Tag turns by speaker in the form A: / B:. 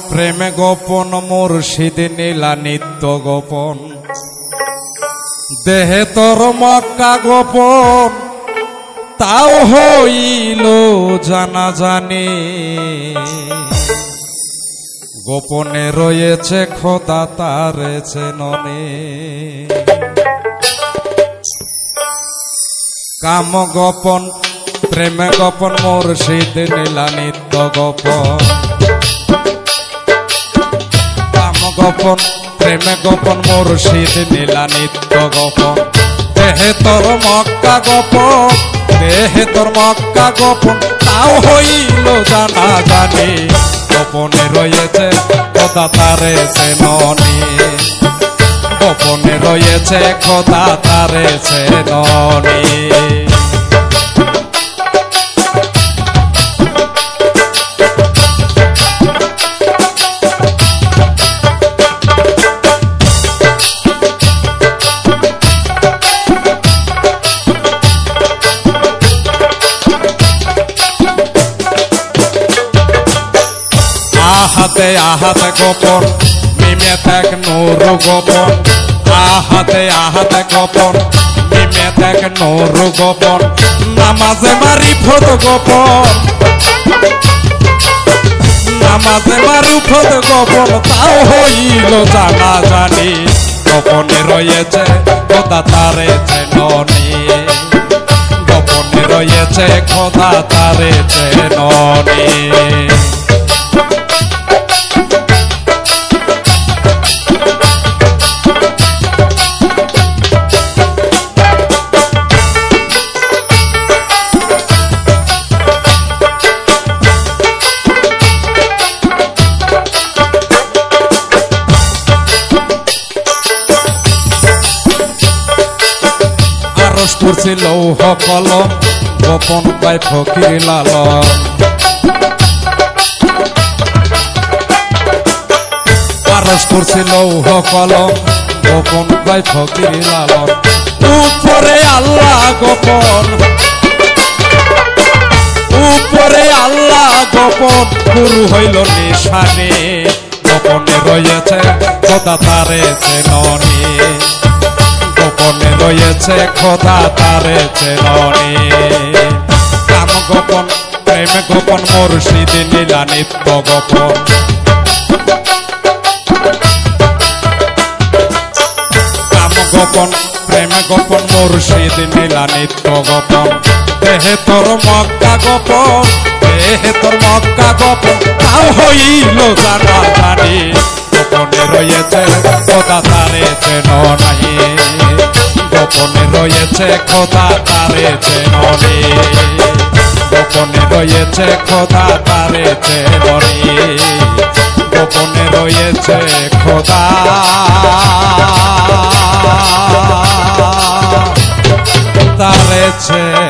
A: প্রেমে গোপন মুর্শিদ নীলা নিত্য গোপন দেহে তোর মক্কা গোপন তাও হইল জানা জানি গোপনে রয়েছে খোদা তার চেননে কাম গোপন প্রেমে গোপন মুর্শিদ নীলা নিত্য গোপন কাম গোপন প্রেমে গোপন মুর্শিদ নীলা নিত্য গোপন দেহে তোর মক্কা গোপন দেহে তোর মক্কা গোপন তাও হইল জানা জানি গোপনে রয়েছে খোদা তারে চেননে গোপনে রয়েছে খোদা তারে চেননে আহাতে আহাতে গোপন মিমে থাক নূর গোপন আহাতে আহাতে গোপন মিমে থাক নূর গোপন নামাজে মারিফত গোপন নামাজে মারিফত গোপন তাও হইল জানা জানি গোপনে রয়েছে খোদা তারে চেননে গোপনে রয়েছে খোদা তারে চেননে করছে লৌহ কলম গোপন পায় ফকির লালন আরশ করছে লৌহ কলম গোপন পায় ফকির লালন উপরে আল্লাহ গোপন উপরে আল্লাহ গোপন গুরু হইল নিশানে গোপনে রয়েছে খোদা তারে চেননে গোপনে রয়েছে খোদা তারে চেননে কাম গোপন প্রেম গোপন মুর্শিদ নীলা নিত্য গোপন কাম গোপন প্রেম গোপন মুর্শিদ নীলা নিত্য গোপন দেহে তোর মক্কা গোপন দেহে তোর মক্কা গোপন তাও হইল জানা জানি গোপনে রয়েছে খোদা তারে চেননে গোপনে রয়েছে খোদা তারে চেননে গোপনে রয়েছে খোদা তারে চেননে গোপনে রয়েছে খোদা তারে চেননে